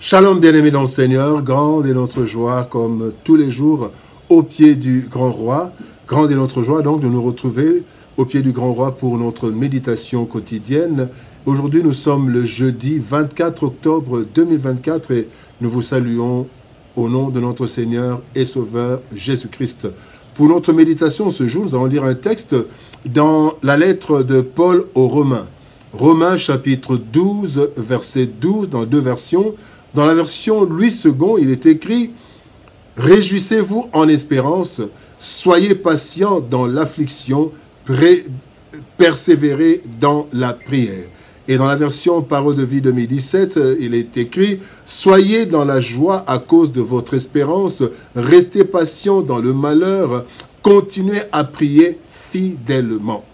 Shalom bien-aimés dans le Seigneur, grande est notre joie comme tous les jours au pied du grand roi. Grande est notre joie donc de nous retrouver au pied du grand roi pour notre méditation quotidienne. Aujourd'hui nous sommes le jeudi 24 octobre 2024 et nous vous saluons au nom de notre Seigneur et Sauveur Jésus-Christ. Pour notre méditation ce jour, nous allons lire un texte dans la lettre de Paul aux Romains. Romains chapitre 12, verset 12, dans deux versions. Dans la version Louis II, il est écrit « Réjouissez-vous en espérance, soyez patients dans l'affliction, persévérez dans la prière. » Et dans la version Parole de vie 2017, il est écrit « Soyez dans la joie à cause de votre espérance, restez patients dans le malheur, continuez à prier fidèlement. »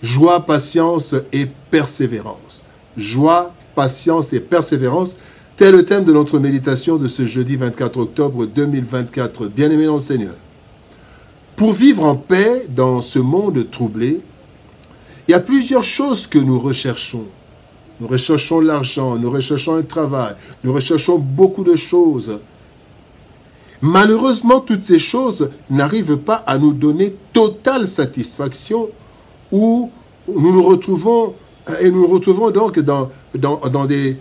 Joie, patience et persévérance. Joie, patience et persévérance, tel est le thème de notre méditation de ce jeudi 24 octobre 2024. Bien-aimés dans le Seigneur, pour vivre en paix dans ce monde troublé, il y a plusieurs choses que nous recherchons. Nous recherchons l'argent, nous recherchons un travail, nous recherchons beaucoup de choses. Malheureusement, toutes ces choses n'arrivent pas à nous donner totale satisfaction où nous nous retrouvons et nous nous retrouvons donc dans des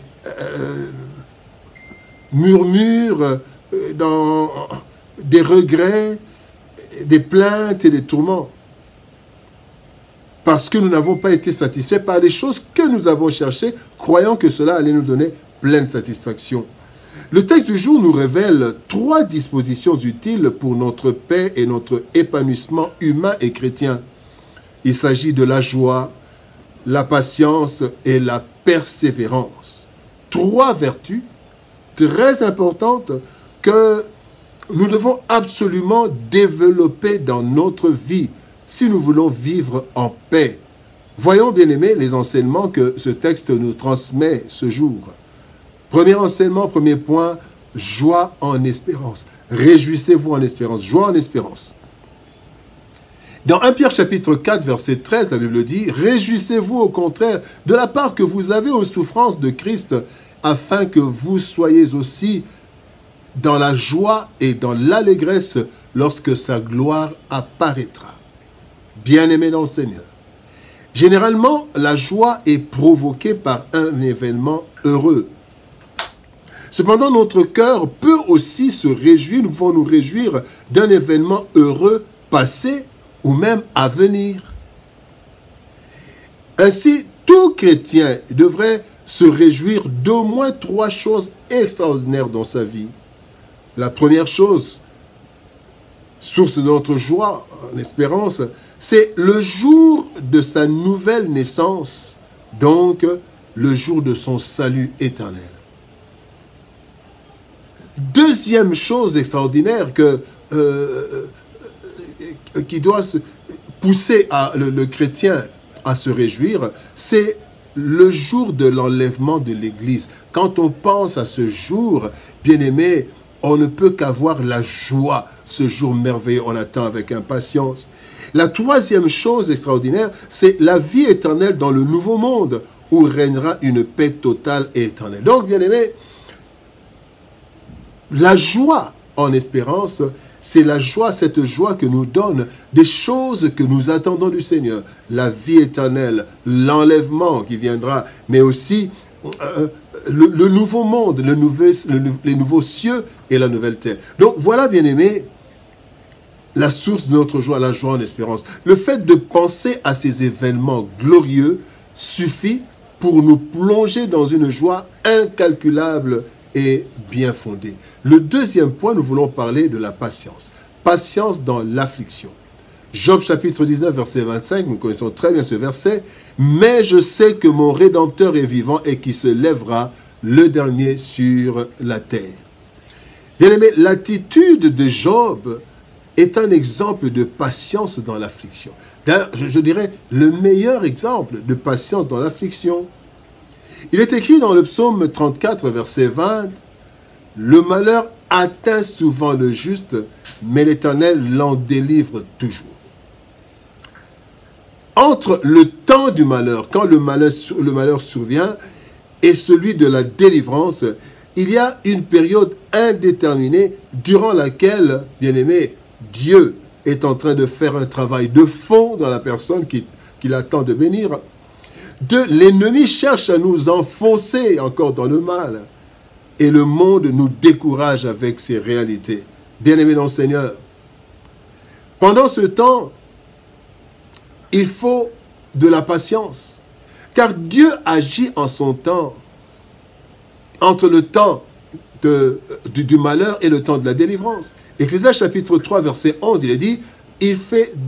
murmures, dans des regrets, des plaintes et des tourments. Parce que nous n'avons pas été satisfaits par les choses que nous avons cherchées, croyant que cela allait nous donner pleine satisfaction. Le texte du jour nous révèle 3 dispositions utiles pour notre paix et notre épanouissement humain et chrétien. Il s'agit de la joie, la patience et la persévérance. 3 vertus très importantes que nous devons absolument développer dans notre vie si nous voulons vivre en paix. Voyons, bien-aimés, les enseignements que ce texte nous transmet ce jour. Premier enseignement, premier point, joie en espérance. Réjouissez-vous en espérance, joie en espérance. Dans 1 Pierre chapitre 4, verset 13, la Bible dit « Réjouissez-vous au contraire de la part que vous avez aux souffrances de Christ, afin que vous soyez aussi dans la joie et dans l'allégresse lorsque sa gloire apparaîtra. » Bien-aimés dans le Seigneur, généralement, la joie est provoquée par un événement heureux. Cependant, notre cœur peut aussi se réjouir, nous pouvons nous réjouir d'un événement heureux passé ou même à venir. Ainsi, tout chrétien devrait se réjouir d'au moins 3 choses extraordinaires dans sa vie. La première chose, source de notre joie, en espérance, c'est le jour de sa nouvelle naissance, donc le jour de son salut éternel. Deuxième chose extraordinaire qui doit pousser le chrétien à se réjouir, c'est le jour de l'enlèvement de l'Église. Quand on pense à ce jour, bien-aimé, on ne peut qu'avoir la joie. Ce jour merveilleux, on attend avec impatience. La troisième chose extraordinaire, c'est la vie éternelle dans le nouveau monde, où régnera une paix totale et éternelle. Donc, bien-aimé, la joie en espérance, c'est la joie, cette joie que nous donne des choses que nous attendons du Seigneur. La vie éternelle, l'enlèvement qui viendra, mais aussi le nouveau monde, les nouveaux cieux et la nouvelle terre. Donc voilà, bien-aimés, la source de notre joie, la joie en espérance. Le fait de penser à ces événements glorieux suffit pour nous plonger dans une joie incalculable et bien fondée. Le deuxième point, nous voulons parler de la patience. Patience dans l'affliction. Job chapitre 19, verset 25, nous connaissons très bien ce verset. « Mais je sais que mon Rédempteur est vivant et qui se lèvera le dernier sur la terre. » Bien-aimé, l'attitude de Job est un exemple de patience dans l'affliction. D'ailleurs, je dirais le meilleur exemple de patience dans l'affliction. Il est écrit dans le psaume 34, verset 20, « Le malheur atteint souvent le juste, mais l'Éternel l'en délivre toujours. » Entre le temps du malheur, quand le malheur survient, et celui de la délivrance, il y a une période indéterminée durant laquelle, bien-aimé, Dieu est en train de faire un travail de fond dans la personne qu'il attend de bénir. L'ennemi cherche à nous enfoncer encore dans le mal. Et le monde nous décourage avec ces réalités. Bien-aimés dans le Seigneur, pendant ce temps, il faut de la patience. Car Dieu agit en son temps, entre le temps du malheur et le temps de la délivrance. Ecclésiaste chapitre 3, verset 11, il est dit,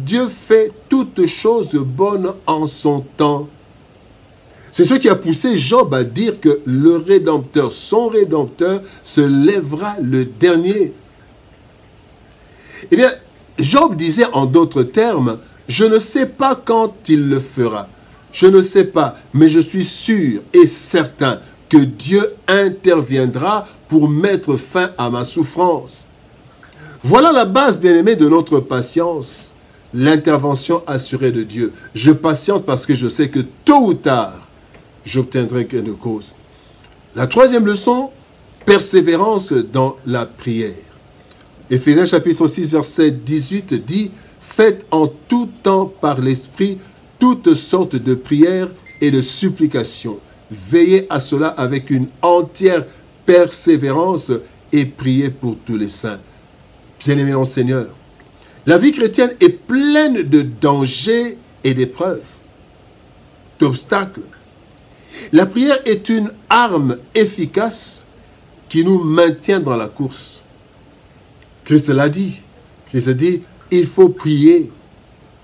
Dieu fait toutes choses bonnes en son temps. C'est ce qui a poussé Job à dire que le Rédempteur, son Rédempteur, se lèvera le dernier. Eh bien, Job disait en d'autres termes, je ne sais pas quand il le fera. Je ne sais pas, mais je suis sûr et certain que Dieu interviendra pour mettre fin à ma souffrance. Voilà la base, bien-aimée, de notre patience, l'intervention assurée de Dieu. Je patiente parce que je sais que tôt ou tard, j'obtiendrai gain de cause. La troisième leçon, persévérance dans la prière. Éphésiens chapitre 6, verset 18 dit, « Faites en tout temps par l'Esprit toutes sortes de prières et de supplications. Veillez à cela avec une entière persévérance et priez pour tous les saints. » Bien-aimés dans le Seigneur, la vie chrétienne est pleine de dangers et d'épreuves, d'obstacles. La prière est une arme efficace qui nous maintient dans la course. Christ l'a dit. Christ a dit, il faut prier.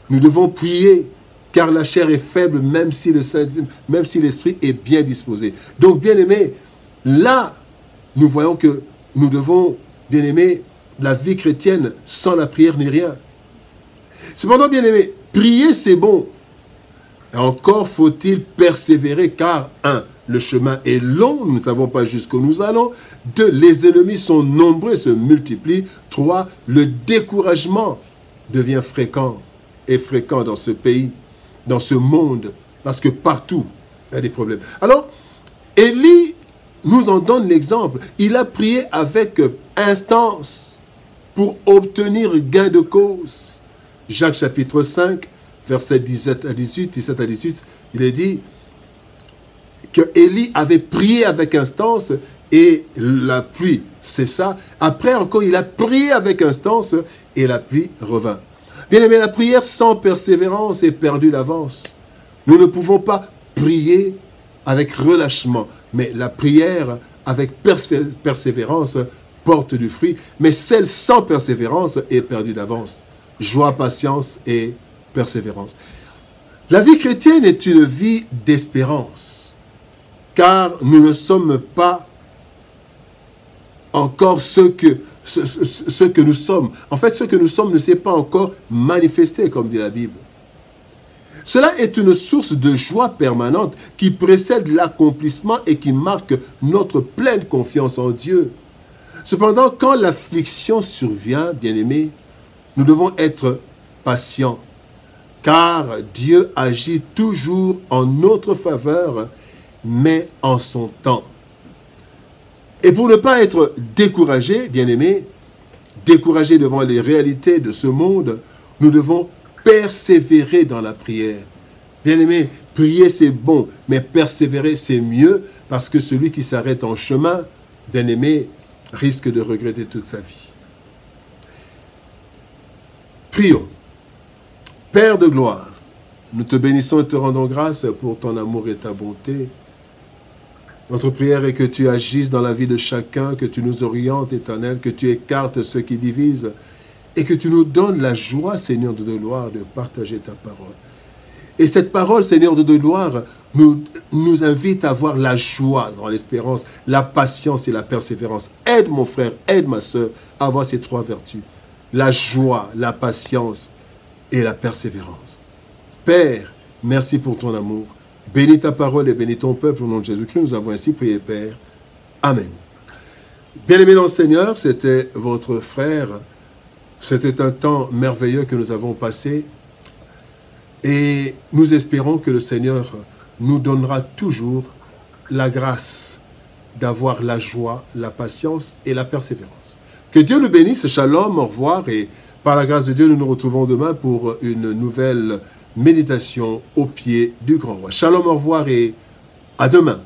Nous devons prier, car la chair est faible, même si l'esprit est bien disposé. Donc, bien-aimés, là, nous voyons que nous devons, bien-aimés, la vie chrétienne sans la prière n'est rien. Cependant, bien-aimés, prier c'est bon. Et encore faut-il persévérer, car 1. Le chemin est long, nous ne savons pas jusqu'où nous allons. 2. Les ennemis sont nombreux et se multiplient. 3. Le découragement devient fréquent dans ce pays, dans ce monde, parce que partout, il y a des problèmes. Alors, Élie nous en donne l'exemple. Il a prié avec instance pour obtenir gain de cause. Jacques chapitre 5, versets 17 à 18, il est dit que Élie avait prié avec instance et la pluie cessa. Après encore, il a prié avec instance et la pluie revint. Bien aimé, la prière sans persévérance est perdue d'avance. Nous ne pouvons pas prier avec relâchement, mais la prière avec persévérance porte du fruit, mais celle sans persévérance est perdue d'avance. Joie, patience et persévérance. La vie chrétienne est une vie d'espérance, car nous ne sommes pas encore ce que nous sommes. En fait, ce que nous sommes ne s'est pas encore manifesté, comme dit la Bible. Cela est une source de joie permanente qui précède l'accomplissement et qui marque notre pleine confiance en Dieu. Cependant, quand l'affliction survient, bien-aimés, nous devons être patients, car Dieu agit toujours en notre faveur, mais en son temps. Et pour ne pas être découragés, bien-aimés, découragés devant les réalités de ce monde, nous devons persévérer dans la prière. Bien-aimés, prier c'est bon, mais persévérer c'est mieux, parce que celui qui s'arrête en chemin, bien-aimé, risque de regretter toute sa vie. Prions. Père de gloire, nous te bénissons et te rendons grâce pour ton amour et ta bonté. Notre prière est que tu agisses dans la vie de chacun, que tu nous orientes, Éternel, que tu écartes ceux qui divisent et que tu nous donnes la joie, Seigneur de gloire, de partager ta parole. Et cette parole, Seigneur de gloire, nous invite à avoir la joie dans l'espérance, la patience et la persévérance. Aide mon frère, aide ma soeur à avoir ces trois vertus. La joie, la patience et la persévérance. Père, merci pour ton amour. Bénis ta parole et bénis ton peuple au nom de Jésus-Christ. Nous avons ainsi prié, Père. Amen. Bien-aimés dans le Seigneur, c'était votre frère. C'était un temps merveilleux que nous avons passé. Et nous espérons que le Seigneur nous donnera toujours la grâce d'avoir la joie, la patience et la persévérance. Que Dieu nous bénisse, shalom, au revoir, et par la grâce de Dieu, nous nous retrouvons demain pour une nouvelle méditation au pied du grand roi. Shalom, au revoir et à demain.